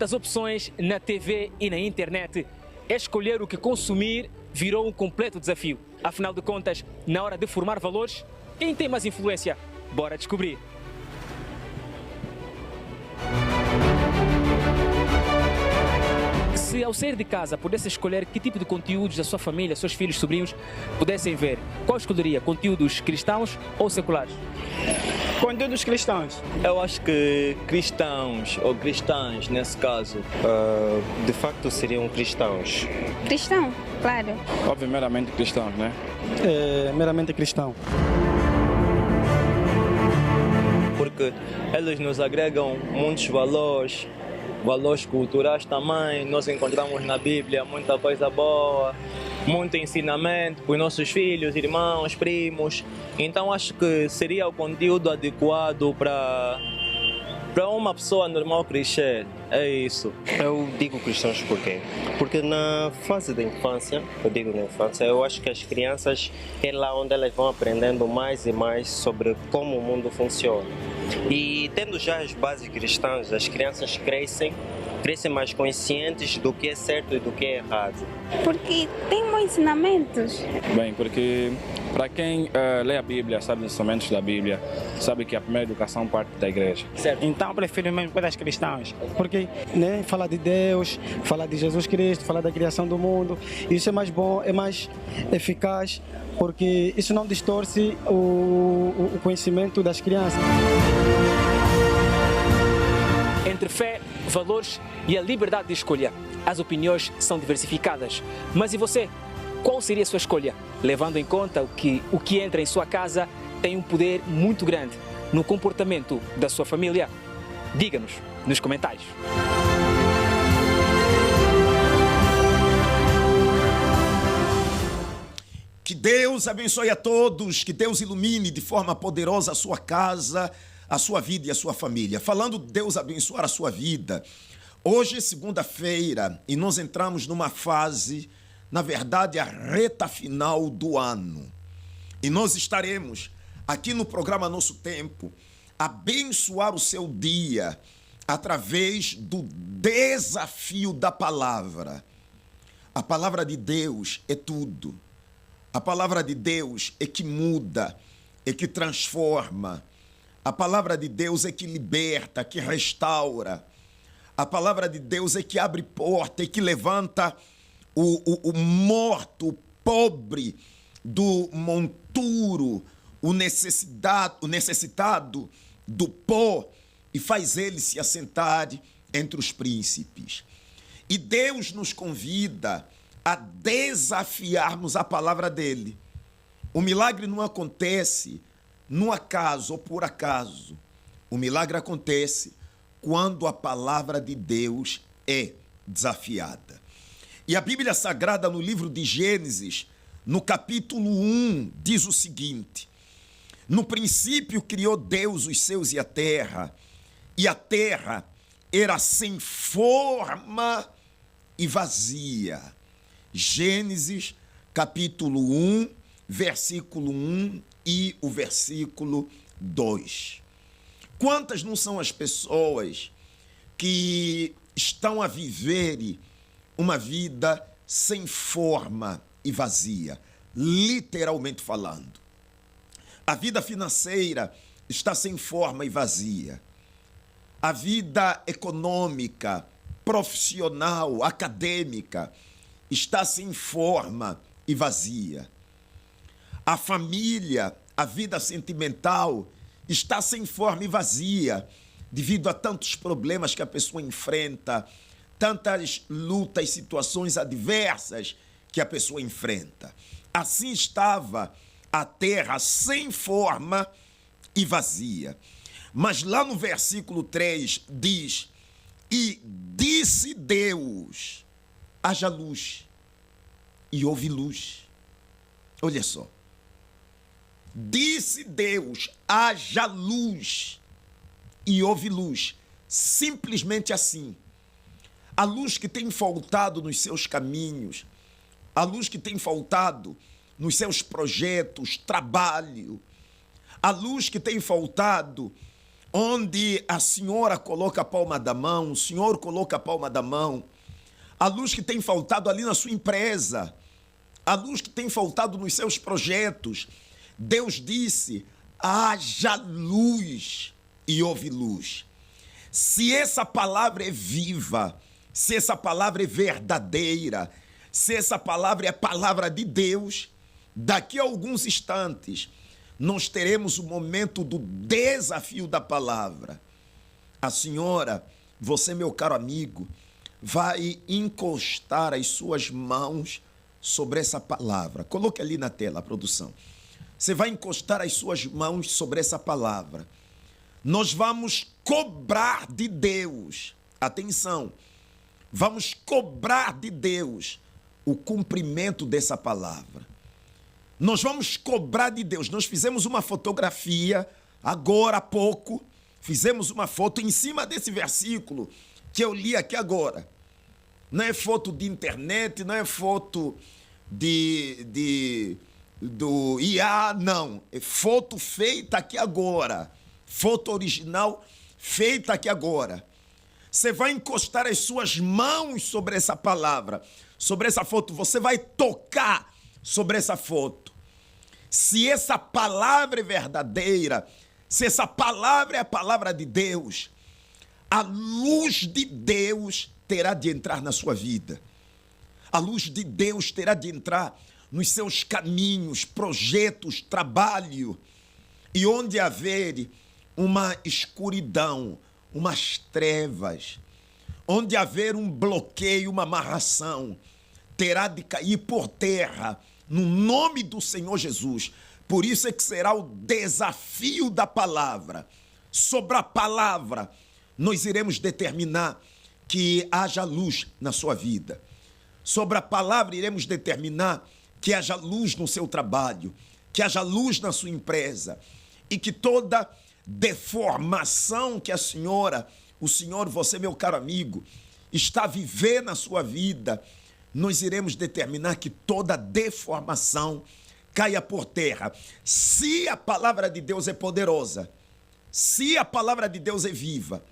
tantas opções na TV e na internet, escolher o que consumir virou um completo desafio. Afinal de contas, na hora de formar valores, quem tem mais influência? Bora descobrir. Se ao sair de casa pudesse escolher que tipo de conteúdos a sua família, seus filhos, sobrinhos pudessem ver, qual escolheria? Conteúdos cristãos ou seculares? Conteúdos cristãos. Eu acho que cristãos ou cristãs, nesse caso. De facto seriam cristãos. Cristão, claro. Óbvio, meramente cristãos, né? Meramente cristão. Porque eles nos agregam muitos valores, valores culturais também. Nós encontramos na Bíblia muita coisa boa, muito ensinamento para os nossos filhos, irmãos, primos. Então acho que seria o conteúdo adequado para uma pessoa normal crescer. É isso. Eu digo cristãos por quê? Porque na fase da infância, eu acho que as crianças é lá onde elas vão aprendendo mais e mais sobre como o mundo funciona. E tendo já as bases cristãs, as crianças crescem mais conscientes do que é certo e do que é errado. Porque tem bons ensinamentos. Bem, porque para quem lê a Bíblia, sabe os ensinamentos da Bíblia, sabe que a primeira educação parte da igreja. Certo. Então eu prefiro mesmo coisas cristãs. Porque falar de Deus, falar de Jesus Cristo, falar da criação do mundo, isso é mais bom, é mais eficaz, porque isso não distorce o conhecimento das crianças. Entre fé, valores e a liberdade de escolha, as opiniões são diversificadas. Mas e você? Qual seria a sua escolha? Levando em conta o que entra em sua casa tem um poder muito grande no comportamento da sua família. Diga-nos nos comentários. Que Deus abençoe a todos, que Deus ilumine de forma poderosa a sua casa, a sua vida e a sua família. Falando de Deus abençoar a sua vida, hoje é segunda-feira e nós entramos numa fase, na verdade, a reta final do ano. E nós estaremos aqui no programa Nosso Tempo, abençoar o seu dia através do desafio da palavra. A palavra de Deus é tudo. A palavra de Deus é que muda, é que transforma. A palavra de Deus é que liberta, que restaura. A palavra de Deus é que abre porta, é que levanta o morto, o pobre do monturo, o necessitado do pó e faz ele se assentar entre os príncipes. E Deus nos convida a desafiarmos a palavra dele. O milagre não acontece no acaso ou por acaso. O milagre acontece quando a palavra de Deus é desafiada. E a Bíblia Sagrada, no livro de Gênesis, no capítulo 1, diz o seguinte: no princípio criou Deus os céus e a terra era sem forma e vazia. Gênesis, capítulo 1, versículo 1 e o versículo 2. Quantas não são as pessoas que estão a viver uma vida sem forma e vazia, literalmente falando? A vida financeira está sem forma e vazia. A vida econômica, profissional, acadêmica está sem forma e vazia. A família, a vida sentimental está sem forma e vazia devido a tantos problemas que a pessoa enfrenta, tantas lutas, situações adversas que a pessoa enfrenta. Assim estava a terra sem forma e vazia. Mas lá no versículo 3 diz: e disse Deus, haja luz, e houve luz. Olha só. Disse Deus, haja luz, e houve luz. Simplesmente assim. A luz que tem faltado nos seus caminhos, a luz que tem faltado nos seus projetos, trabalho, a luz que tem faltado onde a senhora coloca a palma da mão, o senhor coloca a palma da mão, a luz que tem faltado ali na sua empresa, a luz que tem faltado nos seus projetos. Deus disse: haja luz, e houve luz. Se essa palavra é viva, se essa palavra é verdadeira, se essa palavra é a palavra de Deus, daqui a alguns instantes nós teremos o momento do desafio da palavra. A senhora, você, meu caro amigo, vai encostar as suas mãos sobre essa palavra. Coloque ali na tela, a produção. Você vai encostar as suas mãos sobre essa palavra. Nós vamos cobrar de Deus, atenção, vamos cobrar de Deus o cumprimento dessa palavra. Nós vamos cobrar de Deus. Nós fizemos uma fotografia agora há pouco, fizemos uma foto em cima desse versículo que eu li aqui agora. Não é foto de internet, não é foto do IA, não. É foto feita aqui agora. Foto original feita aqui agora. Você vai encostar as suas mãos sobre essa palavra, sobre essa foto. Você vai tocar sobre essa foto. Se essa palavra é verdadeira, se essa palavra é a palavra de Deus, a luz de Deus terá de entrar na sua vida. A luz de Deus terá de entrar nos seus caminhos, projetos, trabalho. E onde haver uma escuridão, umas trevas, onde haver um bloqueio, uma amarração, terá de cair por terra, no nome do Senhor Jesus. Por isso é que será o desafio da palavra. Sobre a palavra, nós iremos determinar que haja luz na sua vida. Sobre a palavra, iremos determinar que haja luz no seu trabalho, que haja luz na sua empresa, e que toda deformação que a senhora, o senhor, você, meu caro amigo, está vivendo na sua vida, nós iremos determinar que toda deformação caia por terra. Se a palavra de Deus é poderosa, se a palavra de Deus é viva,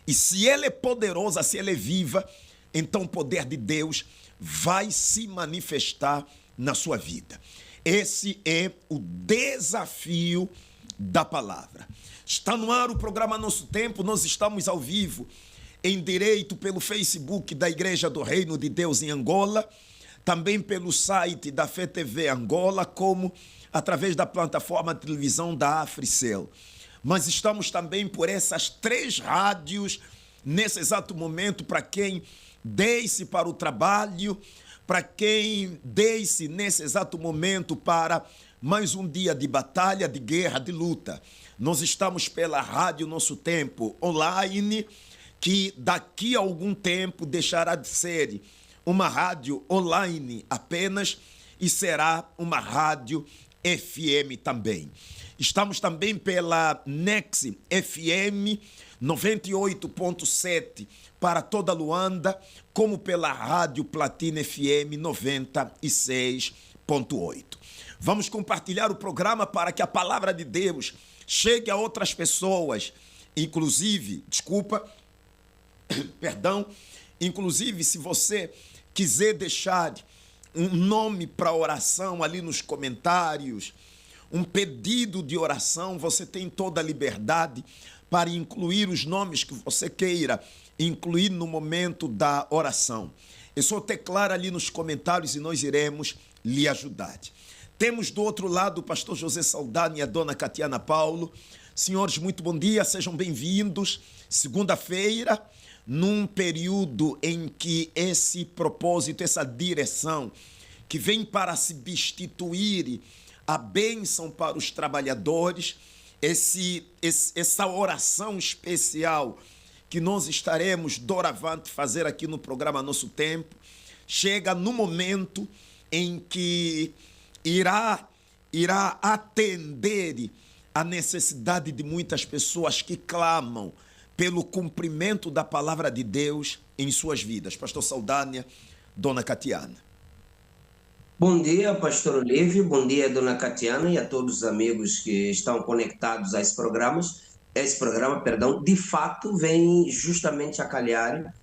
e se ela é poderosa, se ela é viva, então o poder de Deus vai se manifestar na sua vida. Esse é o desafio da palavra. Está no ar o programa Nosso Tempo, nós estamos ao vivo, em direito pelo Facebook da Igreja do Reino de Deus em Angola, também pelo site da Fé TV Angola, como através da plataforma de televisão da Africell. Mas estamos também por essas 3 rádios, nesse exato momento, para quem desce para o trabalho, para quem desce nesse exato momento para mais um dia de batalha, de guerra, de luta. Nós estamos pela Rádio Nosso Tempo online, que daqui a algum tempo deixará de ser uma rádio online apenas e será uma rádio FM também. Estamos também pela Nex FM 98.7 para toda Luanda, como pela Rádio Platina FM 96.8. Vamos compartilhar o programa para que a palavra de Deus chegue a outras pessoas, inclusive, inclusive se você quiser deixar um nome para oração ali nos comentários, um pedido de oração, você tem toda a liberdade para incluir os nomes que você queira incluir no momento da oração. É só teclar ali nos comentários e nós iremos lhe ajudar. Temos do outro lado o pastor José Saldanha e a dona Catiana Paulo. Senhores, muito bom dia, sejam bem-vindos. Segunda-feira, num período em que esse propósito, essa direção que vem para substituir a bênção para os trabalhadores, essa oração especial que nós estaremos doravante fazer aqui no programa Nosso Tempo, chega no momento em que irá atender a necessidade de muitas pessoas que clamam pelo cumprimento da palavra de Deus em suas vidas. Pastor Saldanha, dona Catiana. Bom dia, pastor Olívio, bom dia, dona Catiana, e a todos os amigos que estão conectados a esses programas. esse programa, perdão, de fato vem justamente a calhar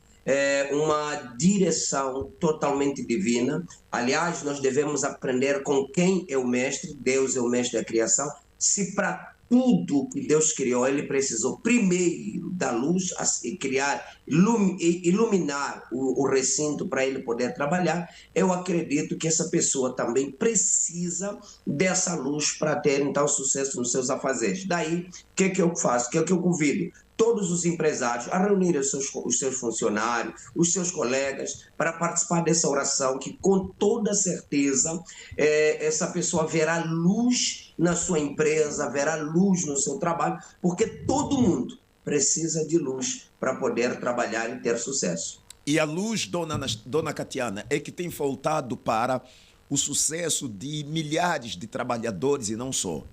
uma direção totalmente divina. Aliás, nós devemos aprender com quem é o mestre. Deus é o mestre da criação. Se para tudo que Deus criou, ele precisou primeiro da luz, criar, iluminar o recinto para ele poder trabalhar, eu acredito que essa pessoa também precisa dessa luz para ter, então, sucesso nos seus afazeres. Daí, o que eu faço? O que eu convido? Todos os empresários a reunir os seus funcionários, os seus colegas, para participar dessa oração, que com toda certeza essa pessoa verá luz na sua empresa, verá luz no seu trabalho, porque todo mundo precisa de luz para poder trabalhar e ter sucesso. E a luz, dona Catiana, é que tem faltado para o sucesso de milhares de trabalhadores e não só.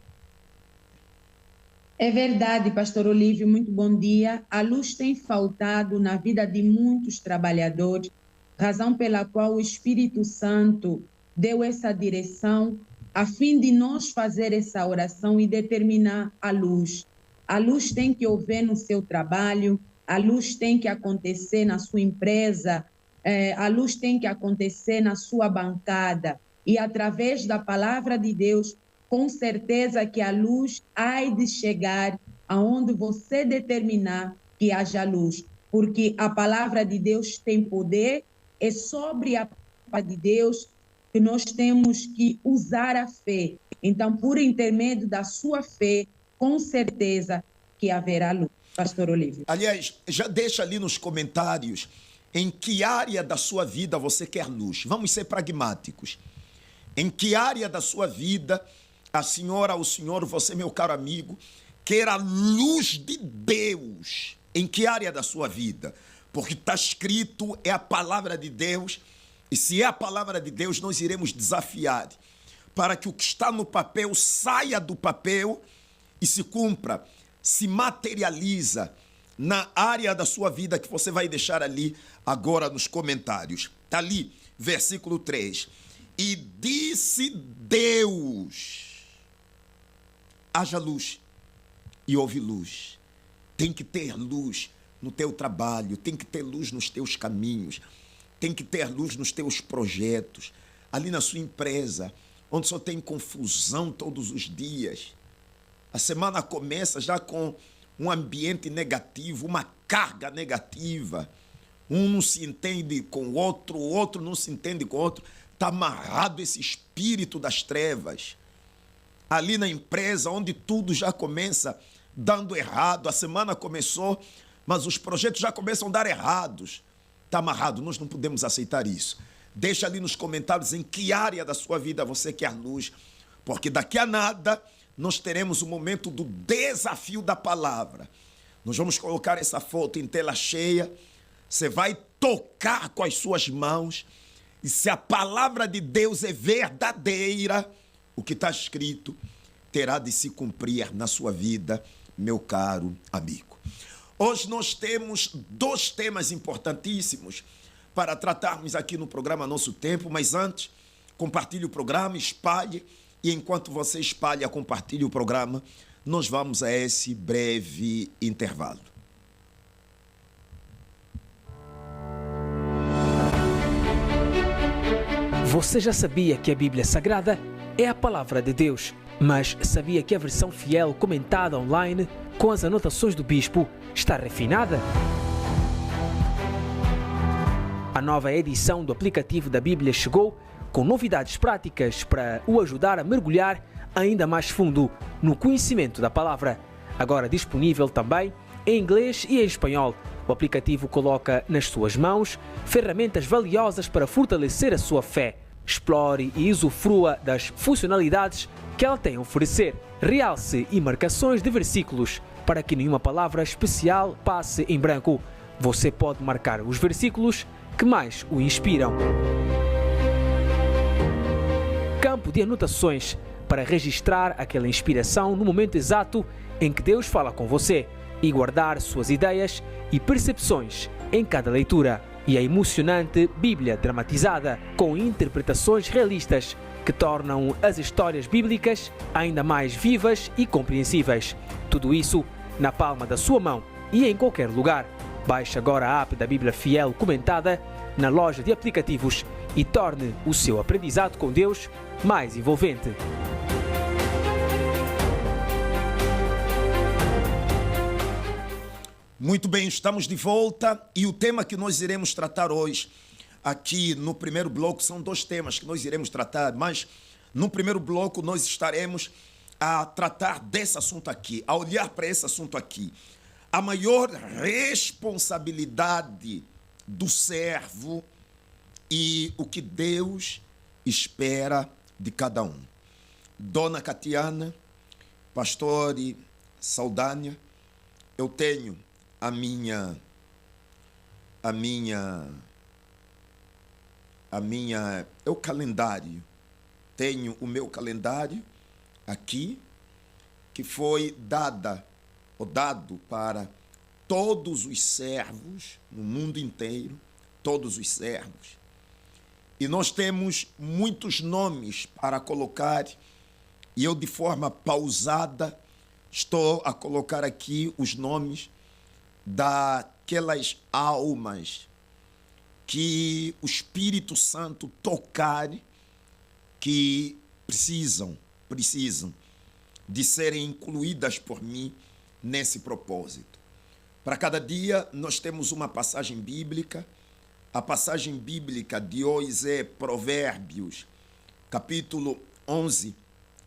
É verdade, pastor Olívio, muito bom dia. A luz tem faltado na vida de muitos trabalhadores, razão pela qual o Espírito Santo deu essa direção a fim de nós fazer essa oração e determinar a luz. A luz tem que haver no seu trabalho, a luz tem que acontecer na sua empresa, a luz tem que acontecer na sua bancada. E através da palavra de Deus, com certeza que a luz há de chegar aonde você determinar que haja luz, porque a palavra de Deus tem poder, é sobre a palavra de Deus que nós temos que usar a fé. Então, por intermédio da sua fé, com certeza que haverá luz. Pastor Olívio. Aliás, já deixa ali nos comentários em que área da sua vida você quer luz. Vamos ser pragmáticos. Em que área da sua vida a senhora, o senhor, você, meu caro amigo, quer a luz de Deus? Em que área da sua vida? Porque está escrito, é a palavra de Deus, e se é a palavra de Deus, nós iremos desafiar para que o que está no papel saia do papel e se cumpra, se materializa na área da sua vida que você vai deixar ali agora nos comentários. Está ali, versículo 3. E disse Deus: haja luz, e houve luz. Tem que ter luz no teu trabalho, tem que ter luz nos teus caminhos, tem que ter luz nos teus projetos, ali na sua empresa, onde só tem confusão todos os dias. A semana começa já com um ambiente negativo, uma carga negativa. Um não se entende com o outro não se entende com o outro. Está amarrado esse espírito das trevas. Ali na empresa, onde tudo já começa dando errado, a semana começou, mas os projetos já começam a dar errados. Está amarrado, nós não podemos aceitar isso. Deixa ali nos comentários em que área da sua vida você quer luz, porque daqui a nada nós teremos o momento do desafio da palavra. Nós vamos colocar essa foto em tela cheia, você vai tocar com as suas mãos, e se a palavra de Deus é verdadeira, o que está escrito terá de se cumprir na sua vida, meu caro amigo. Hoje nós temos 2 temas importantíssimos para tratarmos aqui no programa Nosso Tempo, mas antes, compartilhe o programa, espalhe, e enquanto você espalha, compartilhe o programa, nós vamos a esse breve intervalo. Você já sabia que a Bíblia Sagrada é a palavra de Deus, mas sabia que a versão fiel comentada online com as anotações do bispo está refinada? A nova edição do aplicativo da Bíblia chegou com novidades práticas para o ajudar a mergulhar ainda mais fundo no conhecimento da palavra. Agora disponível também em inglês e em espanhol, o aplicativo coloca nas suas mãos ferramentas valiosas para fortalecer a sua fé. Explore e usufrua das funcionalidades que ela tem a oferecer. Realce e marcações de versículos para que nenhuma palavra especial passe em branco. Você pode marcar os versículos que mais o inspiram. Campo de anotações para registrar aquela inspiração no momento exato em que Deus fala com você e guardar suas ideias e percepções em cada leitura. E a emocionante Bíblia dramatizada com interpretações realistas que tornam as histórias bíblicas ainda mais vivas e compreensíveis. Tudo isso na palma da sua mão e em qualquer lugar. Baixe agora a app da Bíblia Fiel Comentada na loja de aplicativos e torne o seu aprendizado com Deus mais envolvente. Muito bem, estamos de volta e o tema que nós iremos tratar hoje aqui no primeiro bloco são dois temas que nós iremos tratar, mas no primeiro bloco nós estaremos a tratar desse assunto aqui, a olhar para esse assunto aqui. A maior responsabilidade do servo e o que Deus espera de cada um. Dona Catiana, pastor Saldanha, eu tenho o calendário. Tenho o meu calendário aqui, que foi dado para todos os servos no mundo inteiro, todos os servos. E nós temos muitos nomes para colocar, e eu, de forma pausada, estou a colocar aqui os nomes daquelas almas que o Espírito Santo tocar, que precisam de serem incluídas por mim nesse propósito. Para cada dia nós temos uma passagem bíblica. A passagem bíblica de hoje é Provérbios, capítulo 11,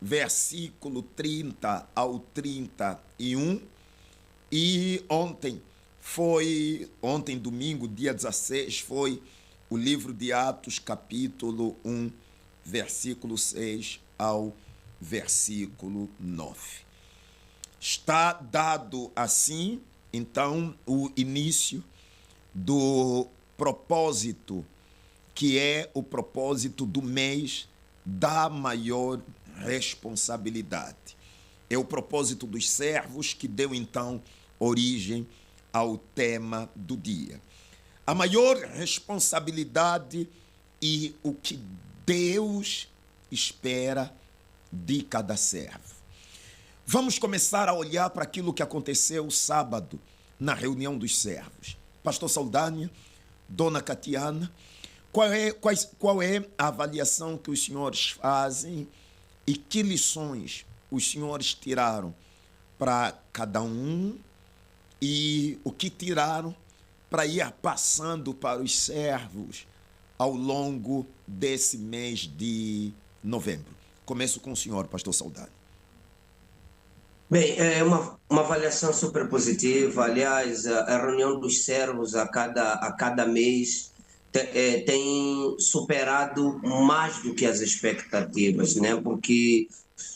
versículo 30 ao 31. E ontem, domingo, dia 16, foi o livro de Atos, capítulo 1, versículo 6 ao versículo 9. Está dado assim, então, o início do propósito, que é o propósito do mês da maior responsabilidade. É o propósito dos servos que deu, então, origem ao tema do dia. A maior responsabilidade e o que Deus espera de cada servo. Vamos começar a olhar para aquilo que aconteceu sábado na reunião dos servos. Pastor Saldanha, Dona Catiana, qual é a avaliação que os senhores fazem e que lições os senhores tiraram para cada um e o que tiraram para ir passando para os servos ao longo desse mês de novembro? Começo com o senhor, pastor Saldanha. Bem, é uma avaliação super positiva. Aliás, a reunião dos servos a cada mês tem superado mais do que as expectativas, né? Porque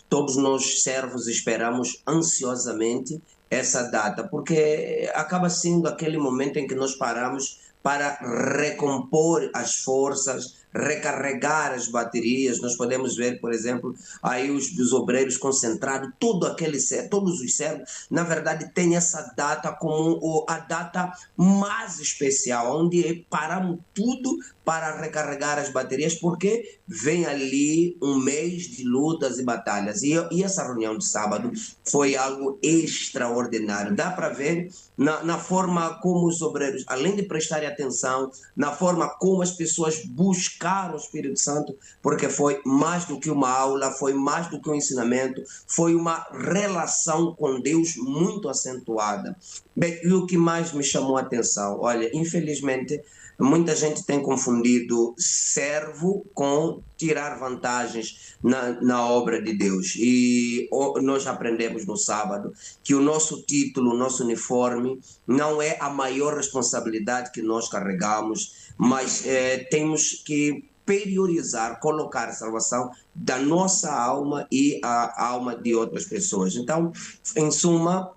todos nós servos esperamos ansiosamente essa data, porque acaba sendo aquele momento em que nós paramos para recompor as forças, recarregar as baterias. Nós podemos ver, por exemplo, aí os obreiros concentrados, todos os servos, na verdade, têm essa data como a data mais especial, onde paramos tudo para recarregar as baterias, porque vem ali um mês de lutas e batalhas. E essa reunião de sábado foi algo extraordinário. Dá para ver na forma como os obreiros, além de prestarem atenção, na forma como as pessoas buscaram o Espírito Santo, porque foi mais do que uma aula, foi mais do que um ensinamento, foi uma relação com Deus muito acentuada. Bem, e o que mais me chamou a atenção? Olha, infelizmente, muita gente tem confundido servo com tirar vantagens na obra de Deus. E nós aprendemos no sábado que o nosso título, o nosso uniforme, não é a maior responsabilidade que nós carregamos, mas temos que priorizar, colocar a salvação da nossa alma e a alma de outras pessoas. Então, em suma,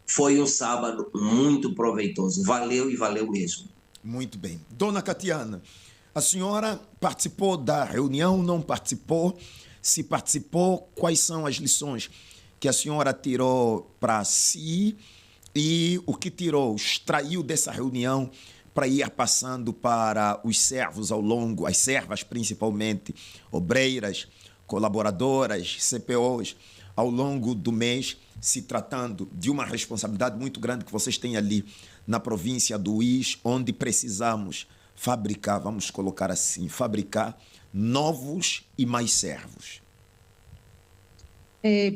foi um sábado muito proveitoso. Valeu e valeu mesmo. Muito bem. Dona Catiana, a senhora participou da reunião, não participou? Se participou, quais são as lições que a senhora tirou para si e o que extraiu dessa reunião para ir passando para os servos ao longo, as servas principalmente, obreiras, colaboradoras, CPOs, ao longo do mês, se tratando de uma responsabilidade muito grande que vocês têm ali na província do Uís, onde precisamos fabricar, vamos colocar assim, fabricar novos e mais servos?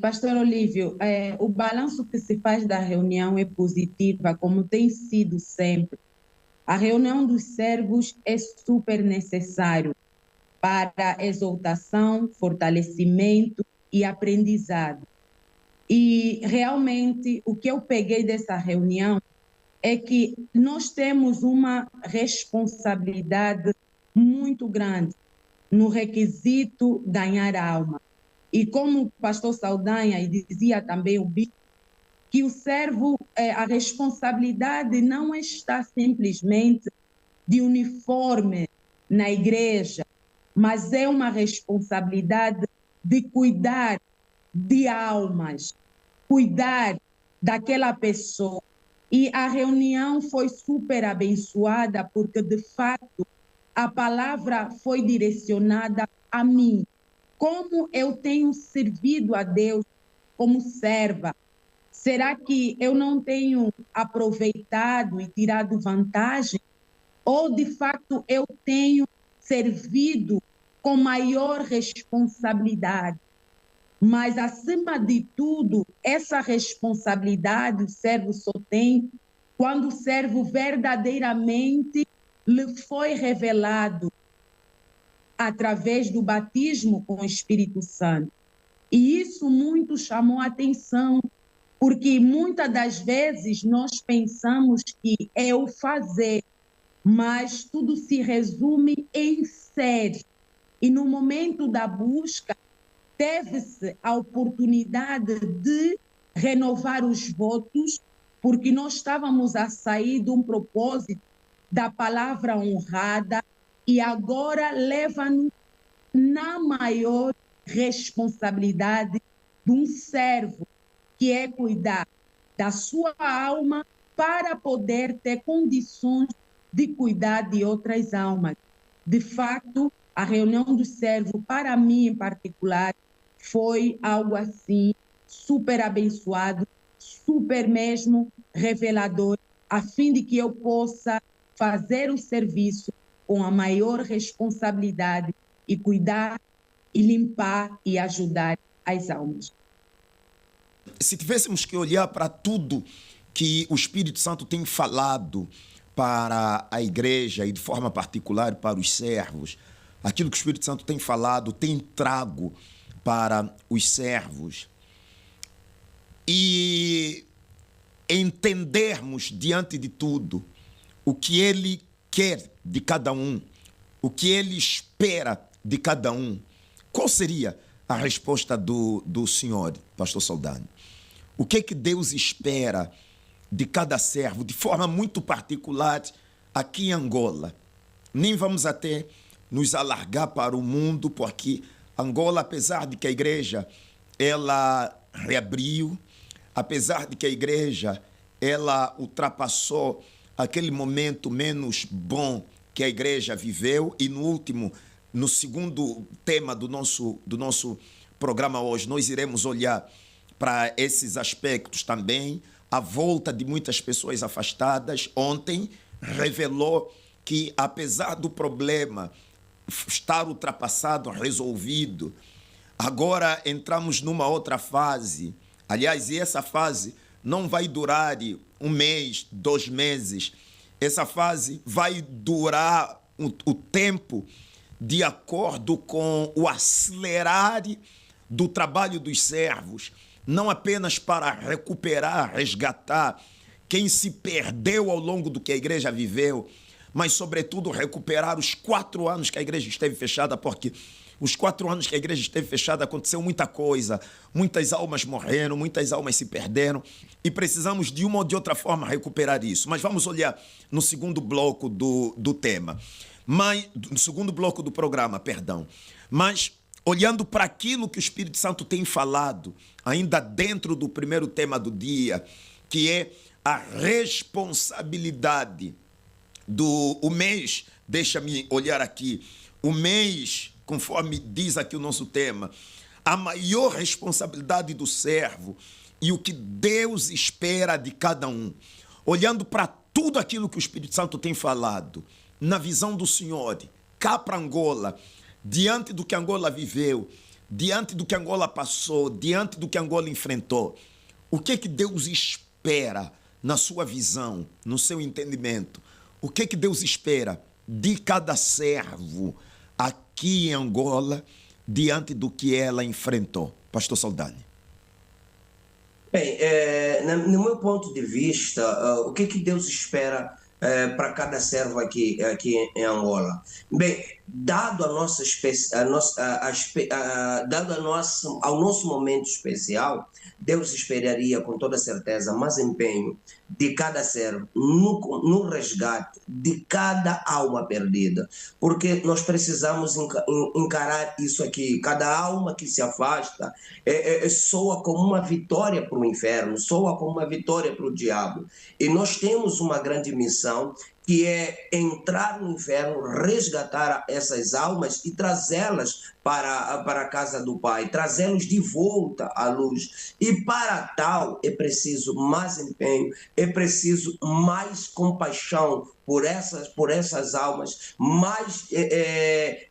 Pastor Olívio, o balanço que se faz da reunião é positiva, como tem sido sempre. A reunião dos servos é super necessário para exaltação, fortalecimento e aprendizado. E realmente o que eu peguei dessa reunião é que nós temos uma responsabilidade muito grande no requisito ganhar a alma. E como o pastor Saldanha e dizia também o bispo, que o servo, a responsabilidade não está simplesmente de uniforme na igreja, mas é uma responsabilidade de cuidar de almas, cuidar daquela pessoa. E a reunião foi super abençoada porque, de fato, a palavra foi direcionada a mim. Como eu tenho servido a Deus como serva? Será que eu não tenho aproveitado e tirado vantagem? Ou, de fato, eu tenho servido com maior responsabilidade? Mas, acima de tudo, essa responsabilidade o servo só tem quando o servo verdadeiramente lhe foi revelado através do batismo com o Espírito Santo. E isso muito chamou a atenção, porque muitas das vezes nós pensamos que é o fazer, mas tudo se resume em ser. E no momento da busca, teve-se a oportunidade de renovar os votos, porque nós estávamos a sair de um propósito da palavra honrada e agora leva-nos na maior responsabilidade de um servo, que é cuidar da sua alma para poder ter condições de cuidar de outras almas. De fato, a reunião do servo, para mim em particular, foi algo assim, super abençoado, super mesmo revelador, a fim de que eu possa fazer o serviço com a maior responsabilidade e cuidar e limpar e ajudar as almas. Se tivéssemos que olhar para tudo que o Espírito Santo tem falado para a igreja e de forma particular para os servos, aquilo que o Espírito Santo tem falado, tem trago para os servos, e entendermos diante de tudo o que ele quer de cada um, o que ele espera de cada um, qual seria a resposta do senhor, pastor Saldanha? O que é que Deus espera de cada servo, de forma muito particular aqui em Angola? Nem vamos até nos alargar para o mundo, porque Angola, apesar de que a igreja ela reabriu, apesar de que a igreja ela ultrapassou aquele momento menos bom que a igreja viveu, e no segundo tema do nosso programa hoje, nós iremos olhar para esses aspectos também. A volta de muitas pessoas afastadas ontem revelou que, apesar do problema estar ultrapassado, resolvido, agora entramos numa outra fase. Aliás, e essa fase não vai durar 1 mês, 2 meses. Essa fase vai durar o tempo de acordo com o acelerar do trabalho dos servos, não apenas para recuperar, resgatar quem se perdeu ao longo do que a igreja viveu, mas, sobretudo, recuperar os 4 anos que a igreja esteve fechada, porque os 4 anos que a igreja esteve fechada aconteceu muita coisa, muitas almas morreram, muitas almas se perderam, e precisamos de uma ou de outra forma recuperar isso. Mas vamos olhar no segundo bloco do tema, no segundo bloco do programa, perdão. Mas olhando para aquilo que o Espírito Santo tem falado, ainda dentro do primeiro tema do dia, que é a responsabilidade o mês, deixa-me olhar aqui, o mês, conforme diz aqui o nosso tema, a maior responsabilidade do servo e o que Deus espera de cada um. Olhando para tudo aquilo que o Espírito Santo tem falado, na visão do Senhor, cá para Angola, diante do que Angola viveu, diante do que Angola passou, diante do que Angola enfrentou, o que Deus espera na sua visão, no seu entendimento? O que Deus espera de cada servo aqui em Angola, diante do que ela enfrentou? Pastor Soldani. Bem, no meu ponto de vista, o que Deus espera para cada servo aqui em Angola? Bem, dado ao nosso momento especial, Deus esperaria com toda certeza mais empenho de cada servo no resgate de cada alma perdida, porque nós precisamos encarar isso aqui. Cada alma que se afasta soa como uma vitória para o inferno, soa como uma vitória para o diabo, e nós temos uma grande missão, que é entrar no inferno, resgatar essas almas e trazê-las para a casa do Pai, trazê-los de volta à luz. E para tal é preciso mais empenho, é preciso mais compaixão por essas almas, mais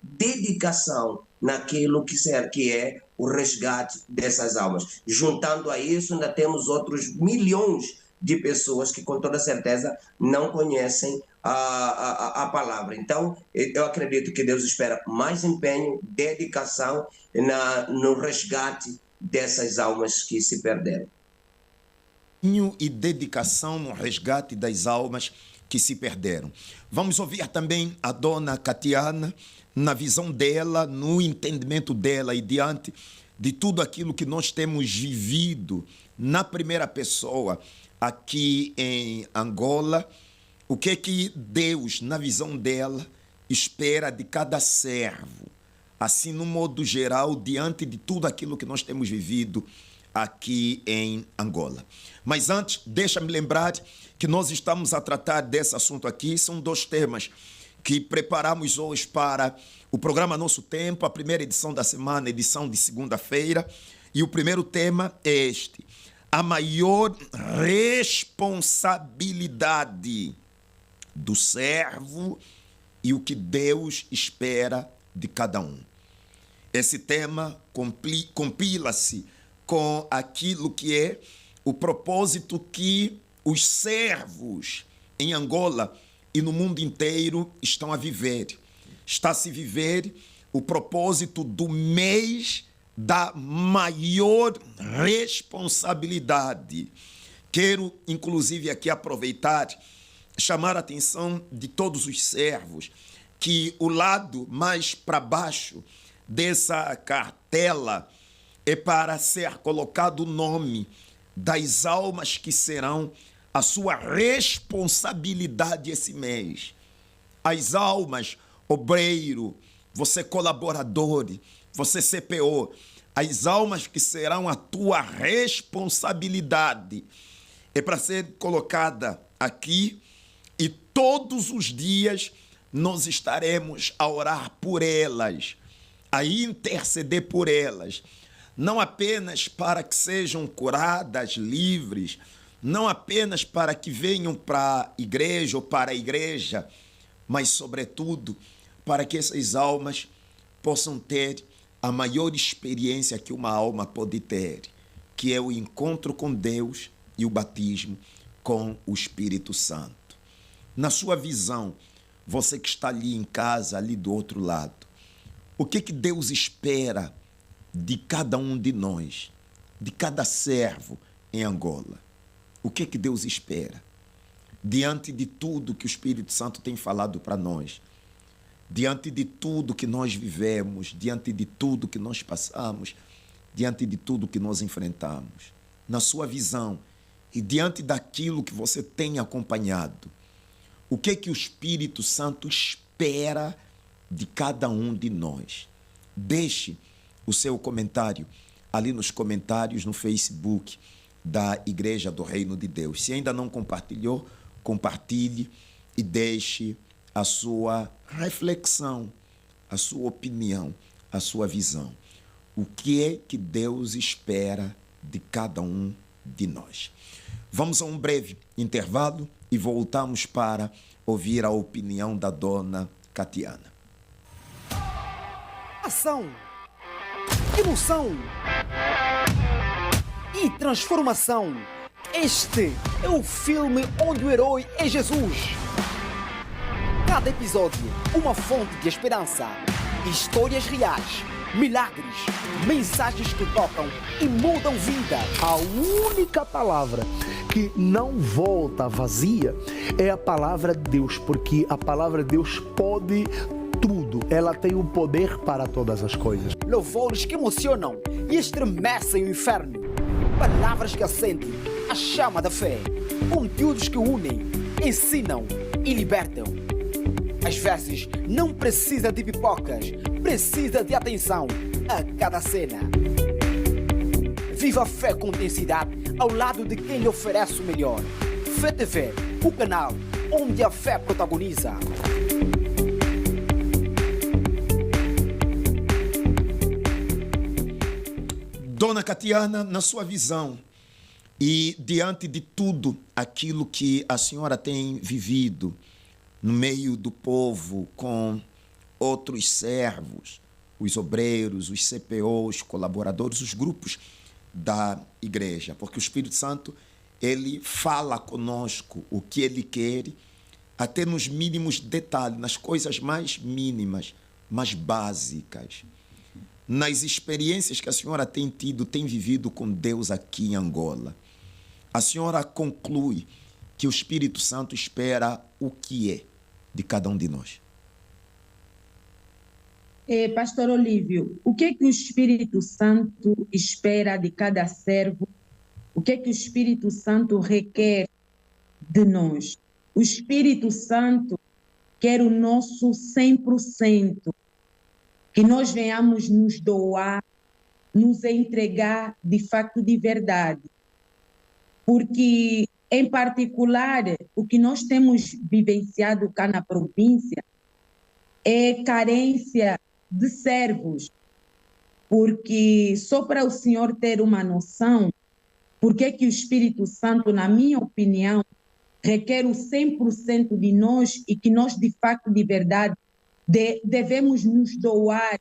dedicação naquilo que é o resgate dessas almas. Juntando a isso, ainda temos outros milhões de pessoas que com toda certeza não conhecem a palavra. Então, eu acredito que Deus espera mais empenho, dedicação no resgate dessas almas que se perderam. E dedicação no resgate das almas que se perderam. Vamos ouvir também a dona Catiana, na visão dela, no entendimento dela e diante de tudo aquilo que nós temos vivido na primeira pessoa aqui em Angola, o que Deus, na visão dela, espera de cada servo, assim no modo geral, diante de tudo aquilo que nós temos vivido aqui em Angola. Mas antes, deixa-me lembrar que nós estamos a tratar desse assunto aqui. São dois temas que preparamos hoje para o programa Nosso Tempo, a primeira edição da semana, edição de segunda-feira. E o primeiro tema é este: a maior responsabilidade do servo e o que Deus espera de cada um. Esse tema compila-se com aquilo que é o propósito que os servos em Angola e no mundo inteiro estão a viver. Está a se viver o propósito do mês da maior responsabilidade. Quero, inclusive, aqui aproveitar, chamar a atenção de todos os servos, que o lado mais para baixo dessa cartela é para ser colocado o nome das almas que serão a sua responsabilidade esse mês. As almas, obreiro, você colaborador, você CPO, as almas que serão a tua responsabilidade é para ser colocada aqui, e todos os dias nós estaremos a orar por elas, a interceder por elas, não apenas para que sejam curadas, livres, não apenas para que venham para a igreja ou para a igreja, mas, sobretudo, para que essas almas possam ter a maior experiência que uma alma pode ter, que é o encontro com Deus e o batismo com o Espírito Santo. Na sua visão, você que está ali em casa, ali do outro lado, o que Deus espera de cada um de nós, de cada servo em Angola? O que Deus espera? Diante de tudo que o Espírito Santo tem falado para nós, diante de tudo que nós vivemos, diante de tudo que nós passamos, diante de tudo que nós enfrentamos, na sua visão e diante daquilo que você tem acompanhado, o que o Espírito Santo espera de cada um de nós? Deixe o seu comentário ali nos comentários no Facebook da Igreja do Reino de Deus. Se ainda não compartilhou, compartilhe e deixe a sua reflexão, a sua opinião, a sua visão. o que é que Deus espera de cada um de nós. Vamos a um breve intervalo e voltamos para ouvir a opinião da dona Catiana. Ação, emoção e transformação. Este é o filme onde o herói é Jesus. Cada episódio, uma fonte de esperança. Histórias reais, milagres, mensagens que tocam e mudam vida. A única palavra que não volta vazia é a palavra de Deus, porque a palavra de Deus pode tudo. Ela tem o poder para todas as coisas. Louvores que emocionam e estremecem o inferno. Palavras que acendem a chama da fé. Conteúdos que unem, ensinam e libertam. Às vezes, não precisa de pipocas, precisa de atenção a cada cena. Viva a fé com intensidade ao lado de quem lhe oferece o melhor. Fé TV, o canal onde a fé protagoniza. Dona Catiana, na sua visão e diante de tudo aquilo que a senhora tem vivido no meio do povo com outros servos, os obreiros, os CPOs, colaboradores, os grupos da igreja, porque o Espírito Santo, ele fala conosco o que ele quer, até nos mínimos detalhes, nas coisas mais mínimas, mais básicas. Nas experiências que a senhora tem tido, tem vivido com Deus aqui em Angola, a senhora conclui que o Espírito Santo espera o que é de cada um de nós? Pastor Olívio, o que é que o Espírito Santo espera de cada servo? O que é que o Espírito Santo requer de nós? O Espírito Santo quer o nosso 100%, que nós venhamos nos doar, nos entregar de facto de verdade. Porque, em particular, o que nós temos vivenciado cá na província é carência de servos. Porque, só para o senhor ter uma noção, por que o Espírito Santo, na minha opinião, requer o 100% de nós e que nós, de facto, de verdade, devemos nos doar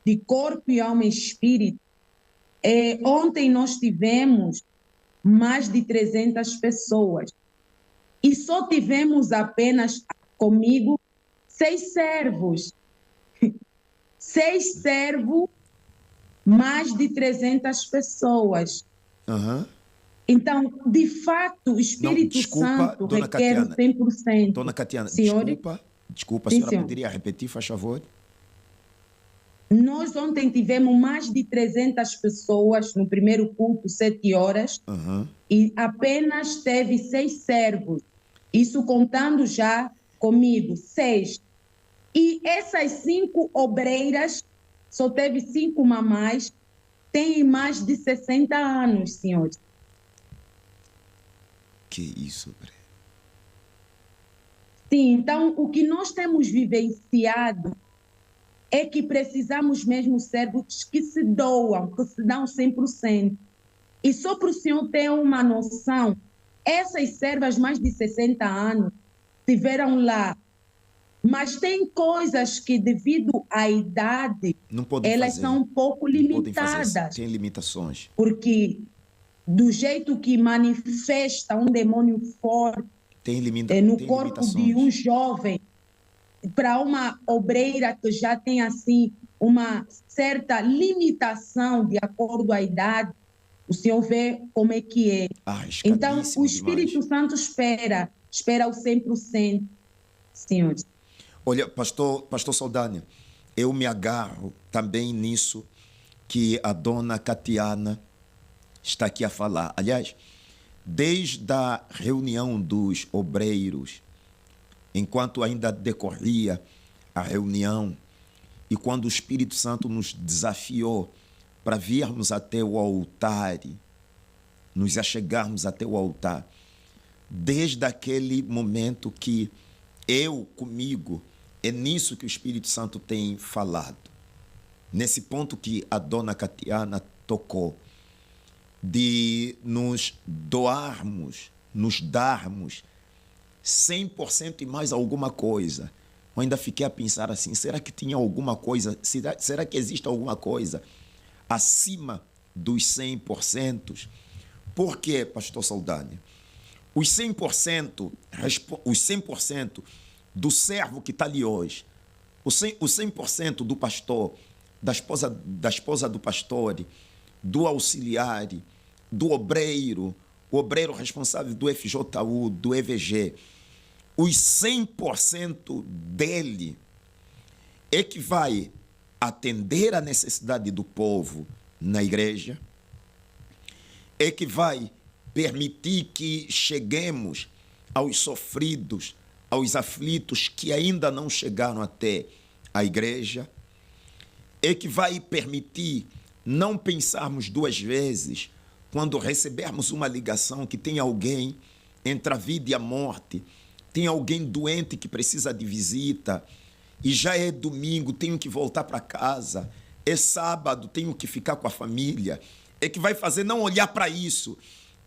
de corpo e alma e espírito. Ontem nós tivemos mais de 300 pessoas e só tivemos apenas comigo 6 servos. 6 servos, mais de 300 pessoas. Uhum. Então, de fato, o Espírito Santo requer o 100%. Dona Catiana, senhor, desculpa, a sim, senhora senhor. poderia repetir, faz favor? Nós ontem tivemos mais de 300 pessoas no primeiro culto, 7 horas, e apenas teve 6 servos. Isso contando já comigo, 6. E essas 5 obreiras, só teve 5 mamães, têm mais de 60 anos, senhores. Que isso, Bre? Sim, então o que nós temos vivenciado é que precisamos mesmo de servos que se doam, que se dão 100%. E só para o senhor ter uma noção, essas servas mais de 60 anos estiveram lá, mas tem coisas que, devido à idade, elas são um pouco limitadas. Tem limitações. Porque do jeito que manifesta um demônio forte no corpo de um jovem, para uma obreira que já tem assim uma certa limitação de acordo à idade, o senhor vê como é que é. Então, o Espírito Santo espera o 100%, senhores. Olha, pastor Saldanha, eu me agarro também nisso que a dona Catiana está aqui a falar. Aliás, desde a reunião dos obreiros, enquanto ainda decorria a reunião, e quando o Espírito Santo nos desafiou para virmos até o altar, nos achegarmos até o altar, desde aquele momento que eu, comigo, é nisso que o Espírito Santo tem falado. nesse ponto que a dona Catiana tocou, de nos doarmos, nos darmos 100% e mais alguma coisa. Eu ainda fiquei a pensar assim, será que tinha alguma coisa, será que existe alguma coisa acima dos 100%? Por quê, pastor Saldanha? Os 100% do servo que está ali hoje, o 100% do pastor, da esposa do pastor, do auxiliar, do obreiro, o obreiro responsável do FJU, do EVG, os 100% dele é que vai atender a necessidade do povo na igreja, é que vai permitir que cheguemos aos sofridos, aos aflitos que ainda não chegaram até a igreja, é que vai permitir não pensarmos duas vezes quando recebermos uma ligação que tem alguém entre a vida e a morte, tem alguém doente que precisa de visita, e já é domingo, tenho que voltar para casa, é sábado, tenho que ficar com a família, é que vai fazer não olhar para isso,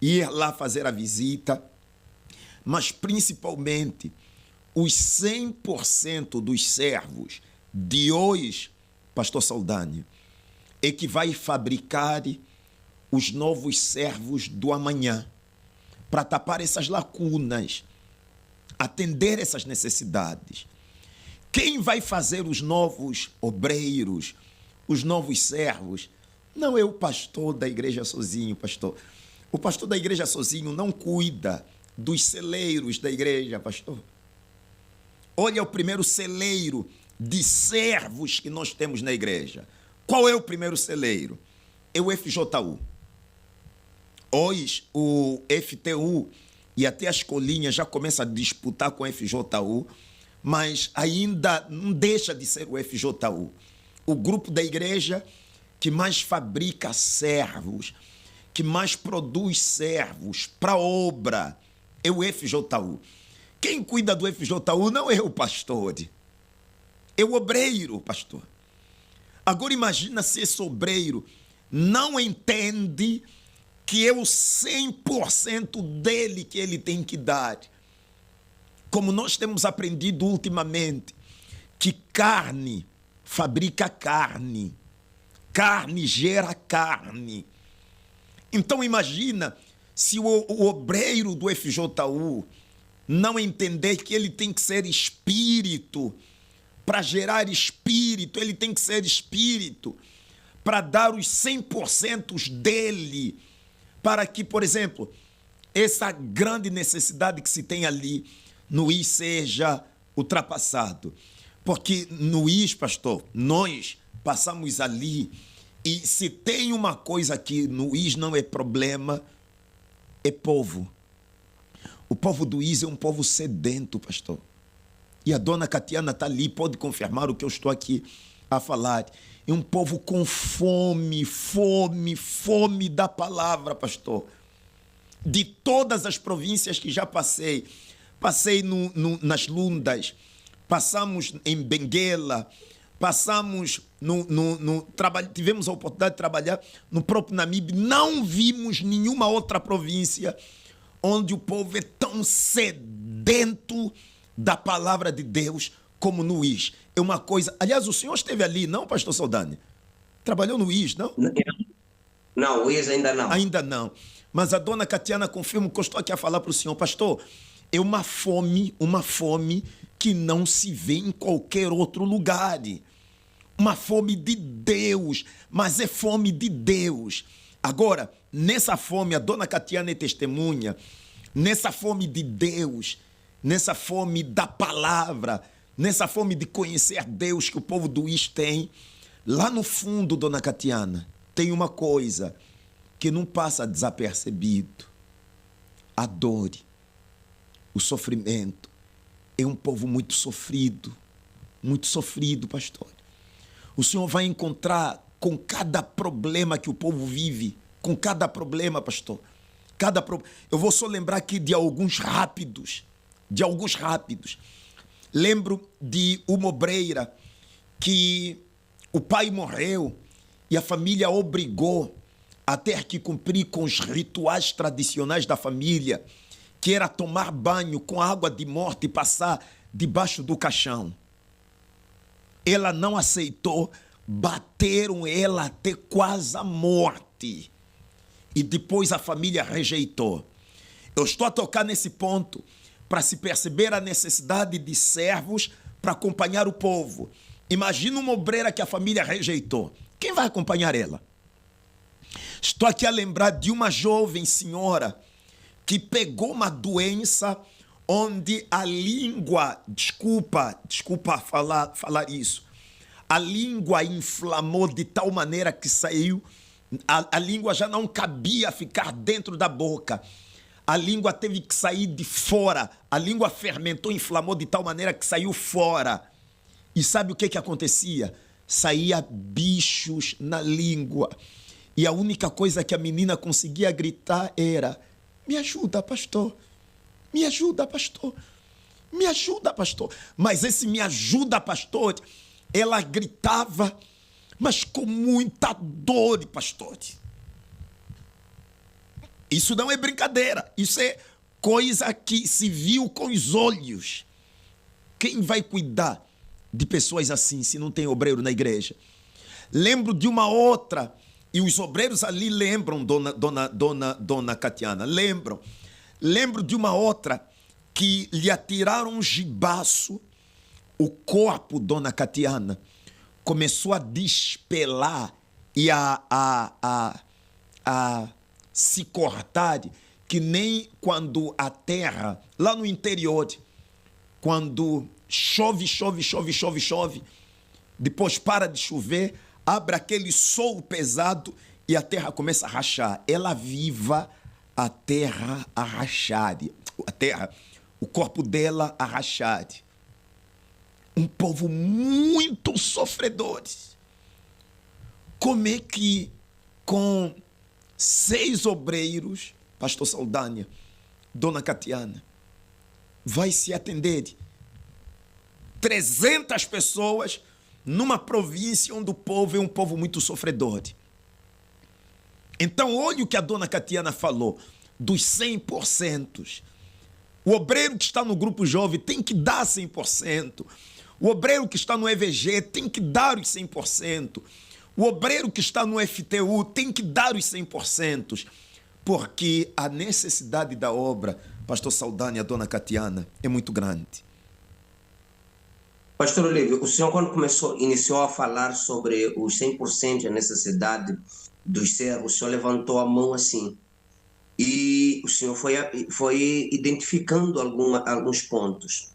ir lá fazer a visita, mas principalmente os 100% dos servos de hoje, pastor Saldanha, é que vai fabricar os novos servos do amanhã, para tapar essas lacunas, atender essas necessidades. Quem vai fazer os novos obreiros, os novos servos? Não é o pastor da igreja sozinho, pastor. O pastor da igreja sozinho não cuida dos celeiros da igreja, pastor. Olha o primeiro celeiro de servos que nós temos na igreja. Qual é o primeiro celeiro? É o FJU. Hoje, o FTU e até a escolinha já começa a disputar com o FJU, mas ainda não deixa de ser o FJU. O grupo da igreja que mais fabrica servos, que mais produz servos para obra, é o FJU. Quem cuida do FJU não é o pastor, é o obreiro, pastor. Agora imagina se esse obreiro não entende que é o 100% dele que ele tem que dar. Como nós temos aprendido ultimamente, que carne fabrica carne, carne gera carne. Então imagina se o obreiro do FJU não entender que ele tem que ser espírito, para gerar espírito, ele tem que ser espírito, para dar os 100% dele, para que, por exemplo, essa grande necessidade que se tem ali no IS seja ultrapassado. Porque no IS, pastor, nós passamos ali e se tem uma coisa que no IS não é problema, é povo. O povo do IS é um povo sedento, pastor. E a dona Catiana está ali, pode confirmar o que eu estou aqui a falar. É um povo com fome, fome, fome da palavra, pastor. De todas as províncias que já passei, passei nas Lundas, passamos em Benguela, passamos tivemos a oportunidade de trabalhar no próprio Namibe, não vimos nenhuma outra província onde o povo é tão sedento da palavra de Deus como no IS. É uma coisa... Aliás, o senhor esteve ali, não, pastor Saldanha? Trabalhou no IS, não? Não, o IS ainda não. Ainda não. Mas a dona Catiana confirma que eu estou aqui a falar para o senhor, pastor, é uma fome que não se vê em qualquer outro lugar. Uma fome de Deus, mas é fome de Deus. Agora, nessa fome, a dona Catiana é testemunha, nessa fome de Deus, nessa fome da palavra, nessa fome de conhecer Deus que o povo do IS tem, lá no fundo, dona Catiana, tem uma coisa que não passa desapercebido. A dor, o sofrimento. É um povo muito sofrido, pastor. O senhor vai encontrar com cada problema que o povo vive, com cada problema, pastor. Eu vou só lembrar aqui de alguns rápidos. Lembro de uma obreira que o pai morreu e a família obrigou a ter que cumprir com os rituais tradicionais da família, que era tomar banho com água de morte e passar debaixo do caixão. Ela não aceitou, bateram ela até quase a morte. E depois a família rejeitou. Eu estou a tocar nesse ponto para se perceber a necessidade de servos para acompanhar o povo. Imagina uma obreira que a família rejeitou. Quem vai acompanhar ela? Estou aqui a lembrar de uma jovem senhora que pegou uma doença onde a língua, desculpa falar isso, a língua inflamou de tal maneira que saiu, a língua já não cabia ficar dentro da boca. A língua teve que sair de fora. A língua fermentou, inflamou de tal maneira que saiu fora. E sabe o que acontecia? Saía bichos na língua. E a única coisa que a menina conseguia gritar era: me ajuda, pastor. Me ajuda, pastor. Me ajuda, pastor. Mas esse me ajuda, pastor, ela gritava, mas com muita dor, pastor. Isso não é brincadeira. Isso é coisa que se viu com os olhos. Quem vai cuidar de pessoas assim se não tem obreiro na igreja? Lembro de uma outra, e os obreiros ali lembram, dona Catiana, lembram. Lembro de uma outra que lhe atiraram um gibaço, o corpo, dona Catiana, começou a despelar e a se cortar, que nem quando a terra, lá no interior, quando chove, depois para de chover, abre aquele sol pesado e a terra começa a rachar. Ela viva, a terra a rachar, o corpo dela a rachar. Um povo muito sofredor. Como é que com 6 obreiros, pastor Saldanha, dona Catiana, vai se atender 300 pessoas numa província onde o povo é um povo muito sofredor? Então, olha o que a dona Catiana falou, dos 100%. O obreiro que está no grupo jovem tem que dar 100%. O obreiro que está no EVG tem que dar os 100%. O obreiro que está no FTU tem que dar os 100%. Porque a necessidade da obra, pastor Saldanha e a dona Catiana, é muito grande. Pastor Olívio, o senhor quando iniciou a falar sobre os 100% e a necessidade dos servos, o senhor levantou a mão assim. E o senhor foi identificando alguns pontos.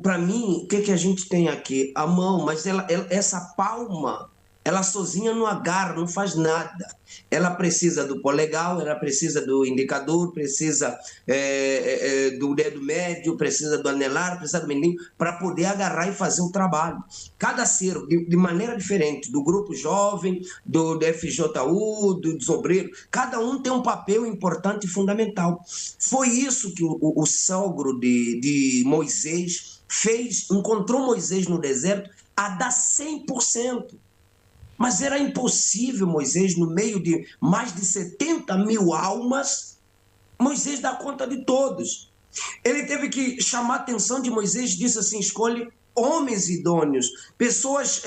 Para mim, o que a gente tem aqui? A mão, mas essa palma, ela sozinha não agarra, não faz nada. Ela precisa do polegar, ela precisa do indicador, precisa do dedo médio, precisa do anelar, precisa do mindinho, para poder agarrar e fazer o trabalho. Cada servo, de maneira diferente, do grupo jovem, do FJU, dos obreiros, cada um tem um papel importante e fundamental. Foi isso que o sogro de Moisés fez, encontrou Moisés no deserto a dar 100%. Mas era impossível Moisés, no meio de mais de 70 mil almas, Moisés dar conta de todos. Ele teve que chamar a atenção de Moisés, disse assim: escolhe homens idôneos, pessoas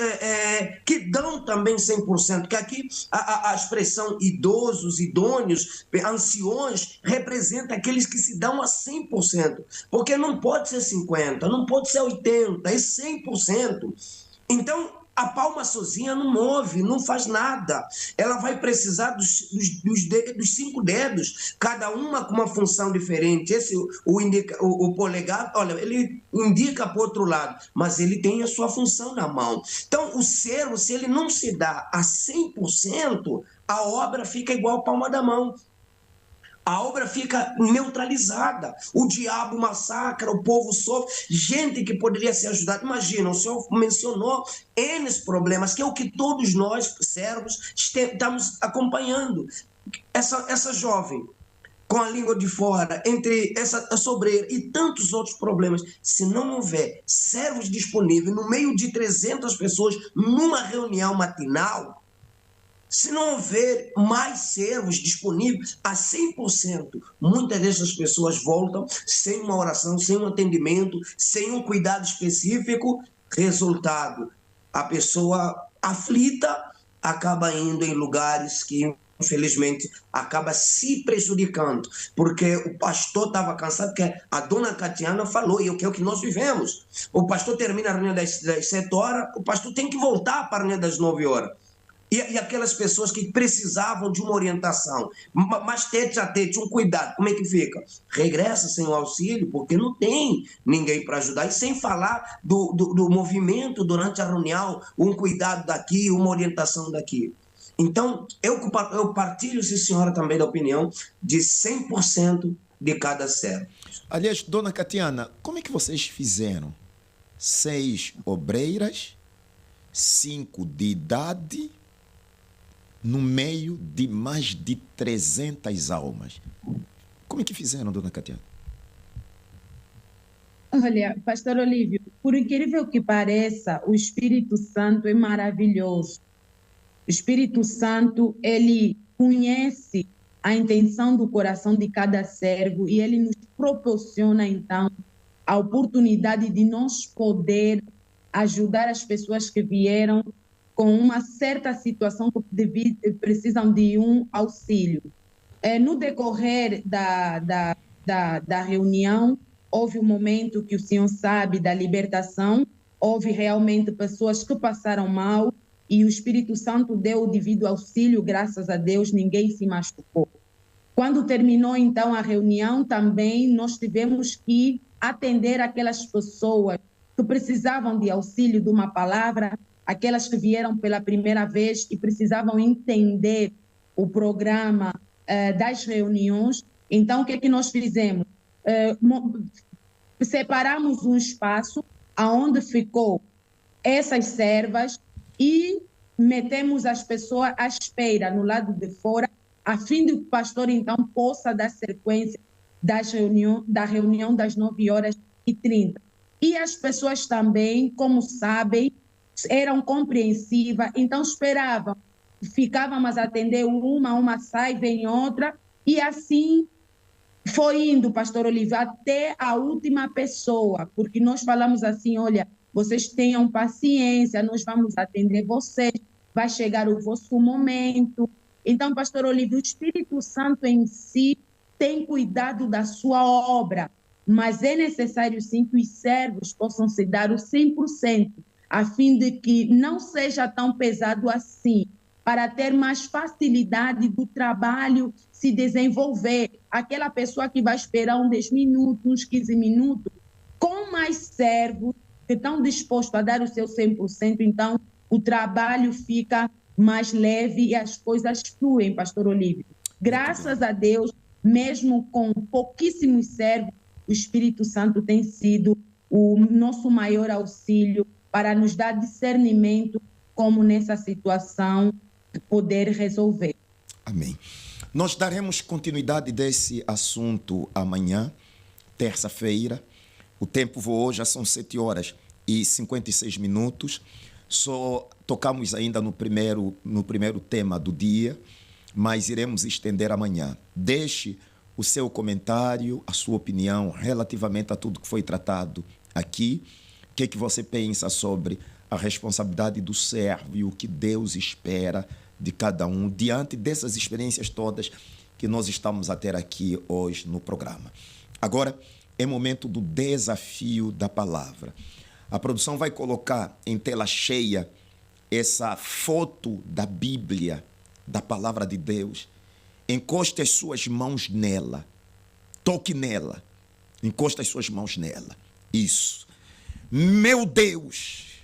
que dão também 100%, que aqui a expressão idosos, idôneos, anciões, representa aqueles que se dão a 100%, porque não pode ser 50%, não pode ser 80%, é 100%. Então, a palma sozinha não move, não faz nada. Ela vai precisar dos 5 dedos, cada uma com uma função diferente. O polegar, olha, ele indica para o outro lado, mas ele tem a sua função na mão. Então, o servo, se ele não se dá a 100%, a obra fica igual a palma da mão. A obra fica neutralizada, o diabo massacra, o povo sofre, gente que poderia ser ajudada. Imagina, o senhor mencionou N problemas, que é o que todos nós, servos, estamos acompanhando. Essa jovem, com a língua de fora, entre essa sobreira e tantos outros problemas, se não houver servos disponíveis no meio de 300 pessoas numa reunião matinal, se não houver mais servos disponíveis a 100%, muitas dessas pessoas voltam sem uma oração, sem um atendimento, sem um cuidado específico. Resultado, a pessoa aflita acaba indo em lugares que, infelizmente, acaba se prejudicando, porque o pastor estava cansado, porque a dona Catiana falou, e é o que nós vivemos. O pastor termina a reunião das 7 horas, o pastor tem que voltar para a reunião das 9 horas. E aquelas pessoas que precisavam de uma orientação, mas tete a tete, um cuidado, como é que fica? Regressa sem o auxílio, porque não tem ninguém para ajudar. E sem falar do movimento durante a reunião, um cuidado daqui, uma orientação daqui. Então, eu partilho, sim, senhora, também da opinião de 100% de cada servo. Aliás, dona Catiana, como é que vocês fizeram? 6 obreiras, 5 de idade, no meio de mais de 300 almas. Como é que fizeram, dona Catiana? Olha, pastor Olívio, por incrível que pareça, o Espírito Santo é maravilhoso. O Espírito Santo, ele conhece a intenção do coração de cada servo e ele nos proporciona, então, a oportunidade de nós poder ajudar as pessoas que vieram com uma certa situação que precisam de um auxílio. No decorrer da reunião, houve um momento que o senhor sabe da libertação, houve realmente pessoas que passaram mal e o Espírito Santo deu o devido auxílio, graças a Deus, ninguém se machucou. Quando terminou, então, a reunião, também nós tivemos que atender aquelas pessoas que precisavam de auxílio de uma palavra, aquelas que vieram pela primeira vez e precisavam entender o programa das reuniões. Então, o que é que nós fizemos? Separamos um espaço aonde ficou essas servas e metemos as pessoas à espera no lado de fora, a fim de que o pastor, então, possa dar sequência da reunião das 9h30. E as pessoas também, como sabem, eram compreensivas, então esperavam, ficávamos a atender uma sai, vem outra, e assim foi indo, pastor Olívio, até a última pessoa, porque nós falamos assim, olha, vocês tenham paciência, nós vamos atender vocês, vai chegar o vosso momento. Então, pastor Olívio, o Espírito Santo em si tem cuidado da sua obra, mas é necessário sim que os servos possam se dar o 100%, a fim de que não seja tão pesado assim, para ter mais facilidade do trabalho se desenvolver. Aquela pessoa que vai esperar uns 10 minutos, uns 15 minutos, com mais servos que estão dispostos a dar o seu 100%, então o trabalho fica mais leve e as coisas fluem, pastor Olívio. Graças a Deus, mesmo com pouquíssimos servos, o Espírito Santo tem sido o nosso maior auxílio para nos dar discernimento como nessa situação poder resolver. Amém. Nós daremos continuidade desse assunto amanhã, terça-feira. O tempo voou, já são 7h56. Só tocamos ainda no primeiro tema do dia, mas iremos estender amanhã. Deixe o seu comentário, a sua opinião relativamente a tudo que foi tratado aqui. O que você pensa sobre a responsabilidade do servo e o que Deus espera de cada um diante dessas experiências todas que nós estamos a ter aqui hoje no programa. Agora é momento do desafio da palavra. A produção vai colocar em tela cheia essa foto da Bíblia, da palavra de Deus. Encoste as suas mãos nela, toque nela, encoste as suas mãos nela. Isso. Meu Deus,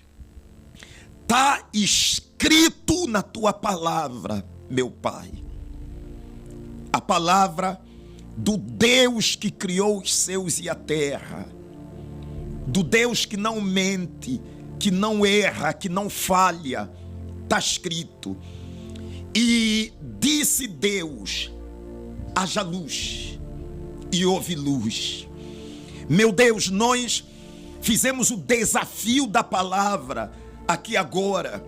está escrito na tua palavra, meu Pai. A palavra do Deus que criou os céus e a terra, do Deus que não mente, que não erra, que não falha, está escrito. E disse Deus, haja luz e houve luz. Meu Deus, nós fizemos o desafio da palavra aqui agora.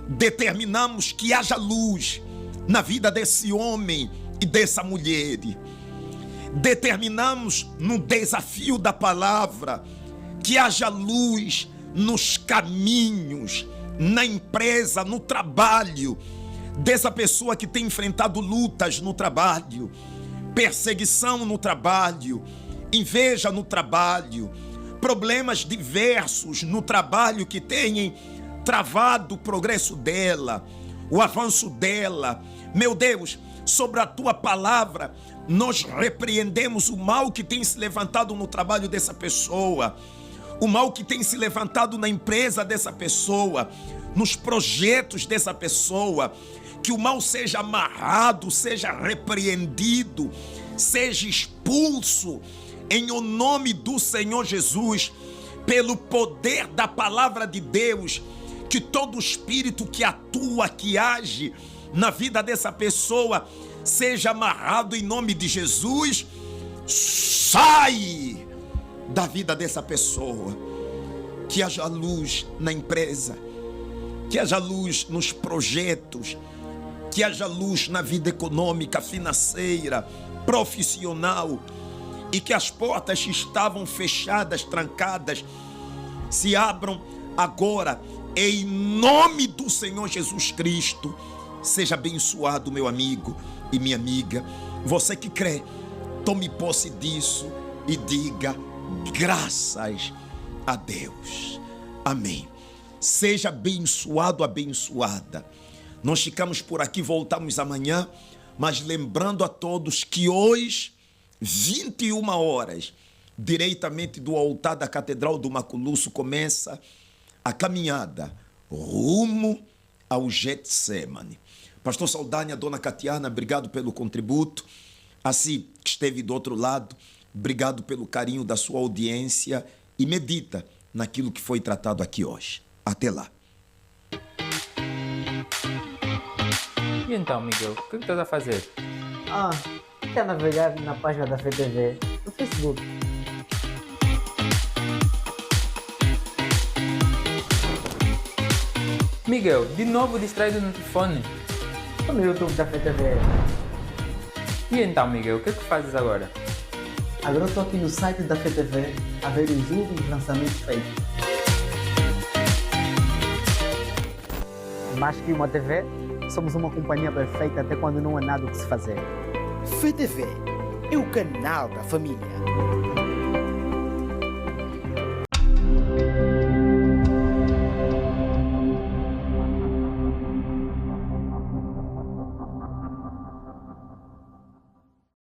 Determinamos que haja luz na vida desse homem e dessa mulher. Determinamos no desafio da palavra que haja luz nos caminhos, na empresa, no trabalho dessa pessoa que tem enfrentado lutas no trabalho, perseguição no trabalho, inveja no trabalho, problemas diversos no trabalho que tenham travado o progresso dela, o avanço dela. Meu Deus, sobre a tua palavra, nós repreendemos o mal que tem se levantado no trabalho dessa pessoa, o mal que tem se levantado na empresa dessa pessoa, nos projetos dessa pessoa. Que o mal seja amarrado, seja repreendido, seja expulso em o nome do Senhor Jesus, pelo poder da palavra de Deus. Que todo espírito que atua, que age na vida dessa pessoa, seja amarrado em nome de Jesus. Sai da vida dessa pessoa. Que haja luz na empresa, que haja luz nos projetos, que haja luz na vida econômica, financeira, profissional, e que as portas que estavam fechadas, trancadas, se abram agora, em nome do Senhor Jesus Cristo. Seja abençoado, meu amigo e minha amiga. Você que crê, tome posse disso e diga graças a Deus. Amém. Seja abençoado, abençoada. Nós ficamos por aqui, voltamos amanhã, mas lembrando a todos que hoje, 21 horas, diretamente do altar da Catedral do Maculuço, começa a caminhada rumo ao Getsemane. Pastor Saldanha, Dona Catiana, obrigado pelo contributo. Assim que esteve do outro lado, obrigado pelo carinho da sua audiência e medita naquilo que foi tratado aqui hoje. Até lá. E então, Miguel, o que estás a fazer? Estou a navegar na página da FTV no Facebook. Miguel, de novo distraído no telefone? Estou no YouTube da FTV. E então, Miguel, o que é que fazes agora? Agora estou aqui no site da FTV a ver os últimos lançamentos feitos. Mais que uma TV, somos uma companhia perfeita até quando não há nada o que se fazer. FTV é o canal da família.